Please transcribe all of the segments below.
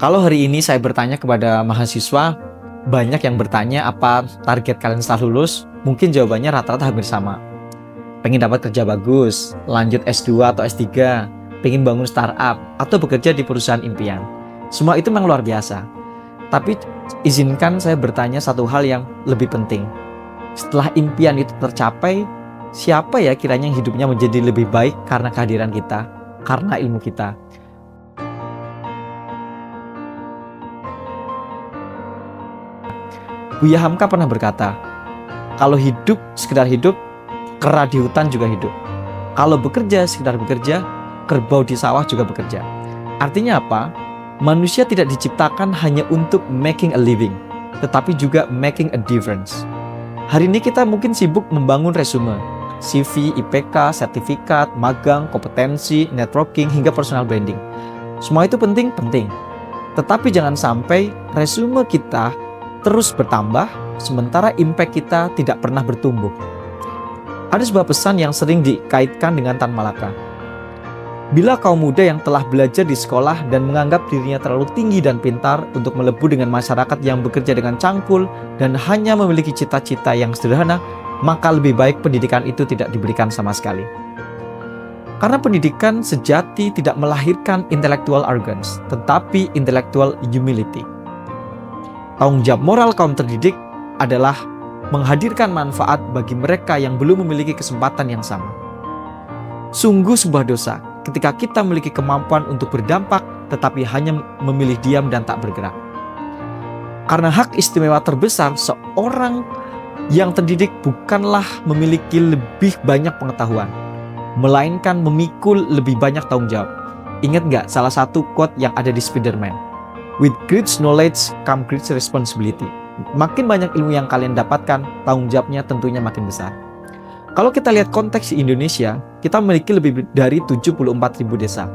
Kalau hari ini saya bertanya kepada mahasiswa, banyak yang bertanya apa target kalian setelah lulus, mungkin jawabannya rata-rata hampir sama. Pengen dapat kerja bagus, lanjut S2 atau S3, pengen bangun startup, atau bekerja di perusahaan impian. Semua itu memang luar biasa. Tapi izinkan saya bertanya satu hal yang lebih penting. Setelah impian itu tercapai, siapa ya kiranya yang hidupnya menjadi lebih baik karena kehadiran kita, karena ilmu kita? Buya Hamka pernah berkata, kalau hidup sekedar hidup, kera di hutan juga hidup. Kalau bekerja sekedar bekerja, kerbau di sawah juga bekerja. Artinya apa? Manusia tidak diciptakan hanya untuk making a living, tetapi juga making a difference. Hari ini kita mungkin sibuk membangun resume, CV, IPK, sertifikat, magang, kompetensi, networking, hingga personal branding. Semua itu penting. Tetapi jangan sampai resume kita terus bertambah, sementara impact kita tidak pernah bertumbuh. Ada sebuah pesan yang sering dikaitkan dengan Tan Malaka. Bila kaum muda yang telah belajar di sekolah dan menganggap dirinya terlalu tinggi dan pintar untuk melebu dengan masyarakat yang bekerja dengan cangkul dan hanya memiliki cita-cita yang sederhana, maka lebih baik pendidikan itu tidak diberikan sama sekali. Karena pendidikan sejati tidak melahirkan intellectual arrogance, tetapi intellectual humility. Tanggung jawab moral kaum terdidik adalah menghadirkan manfaat bagi mereka yang belum memiliki kesempatan yang sama. Sungguh sebuah dosa ketika kita memiliki kemampuan untuk berdampak tetapi hanya memilih diam dan tak bergerak. Karena hak istimewa terbesar seorang yang terdidik bukanlah memiliki lebih banyak pengetahuan, melainkan memikul lebih banyak tanggung jawab. Ingat nggak salah satu quote yang ada di Spider-Man? With great knowledge come great responsibility. Makin banyak ilmu yang kalian dapatkan, tanggung jawabnya tentunya makin besar. Kalau kita lihat konteks di Indonesia, kita memiliki lebih dari 74.000 desa.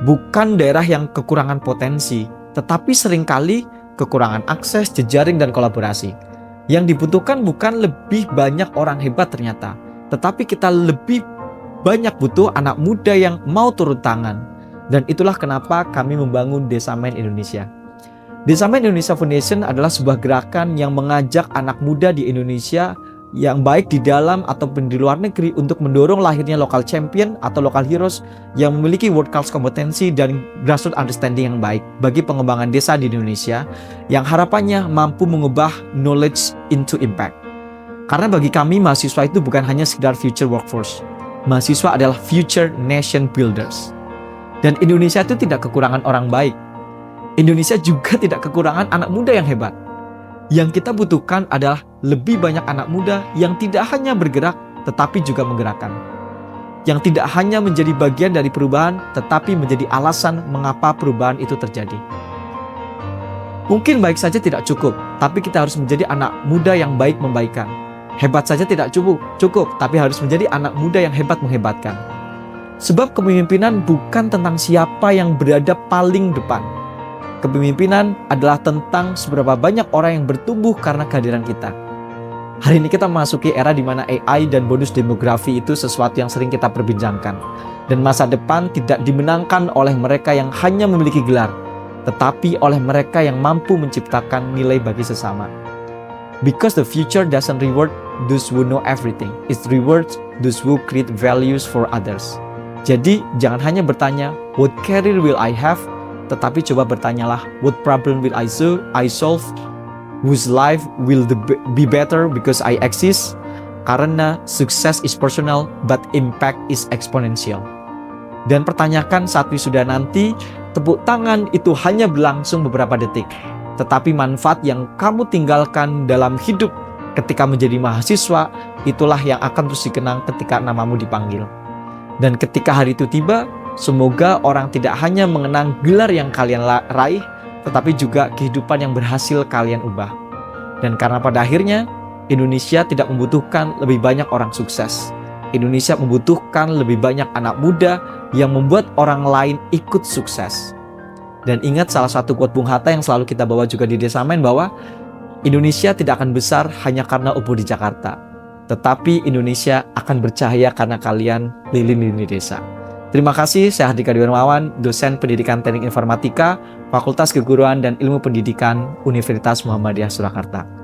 Bukan daerah yang kekurangan potensi, tetapi seringkali kekurangan akses, jejaring, dan kolaborasi. Yang dibutuhkan bukan lebih banyak orang hebat ternyata, tetapi kita lebih banyak butuh anak muda yang mau turun tangan. Dan itulah kenapa kami membangun Desa Main Indonesia. Desa Main Indonesia Foundation adalah sebuah gerakan yang mengajak anak muda di Indonesia yang baik di dalam ataupun di luar negeri untuk mendorong lahirnya local champion atau local heroes yang memiliki world class kompetensi dan grassroots understanding yang baik bagi pengembangan desa di Indonesia yang harapannya mampu mengubah knowledge into impact. Karena bagi kami mahasiswa itu bukan hanya sekedar future workforce. Mahasiswa adalah future nation builders. Dan Indonesia itu tidak kekurangan orang baik. Indonesia juga tidak kekurangan anak muda yang hebat. Yang kita butuhkan adalah lebih banyak anak muda yang tidak hanya bergerak, tetapi juga menggerakkan. Yang tidak hanya menjadi bagian dari perubahan, tetapi menjadi alasan mengapa perubahan itu terjadi. Mungkin baik saja tidak cukup, tapi kita harus menjadi anak muda yang baik membaikan. Hebat saja tidak cukup, tapi harus menjadi anak muda yang hebat menghebatkan. Sebab kepemimpinan bukan tentang siapa yang berada paling depan. Kepemimpinan adalah tentang seberapa banyak orang yang bertumbuh karena kehadiran kita. Hari ini kita memasuki era di mana AI dan bonus demografi itu sesuatu yang sering kita perbincangkan. Dan masa depan tidak dimenangkan oleh mereka yang hanya memiliki gelar, tetapi oleh mereka yang mampu menciptakan nilai bagi sesama. Because the future doesn't reward those who know everything, it rewards those who create values for others. Jadi jangan hanya bertanya, what career will I have? Tetapi coba bertanyalah, what problem will I solve? Whose life will be better because I exist? Karena success is personal, but impact is exponential. Dan pertanyakan saat wisuda nanti, tepuk tangan itu hanya berlangsung beberapa detik. Tetapi manfaat yang kamu tinggalkan dalam hidup ketika menjadi mahasiswa, itulah yang akan terus dikenang ketika namamu dipanggil. Dan ketika hari itu tiba, semoga orang tidak hanya mengenang gelar yang kalian raih, tetapi juga kehidupan yang berhasil kalian ubah. Dan karena pada akhirnya, Indonesia tidak membutuhkan lebih banyak orang sukses. Indonesia membutuhkan lebih banyak anak muda yang membuat orang lain ikut sukses. Dan ingat salah satu quote Bung Hatta yang selalu kita bawa juga di Desa Main bahwa Indonesia tidak akan besar hanya karena Upo di Jakarta. Tetapi Indonesia akan bercahaya karena kalian lilin-lilin desa. Terima kasih, saya Hardika Diwarmawan, dosen Pendidikan Teknik Informatika, Fakultas Keguruan dan Ilmu Pendidikan Universitas Muhammadiyah Surakarta.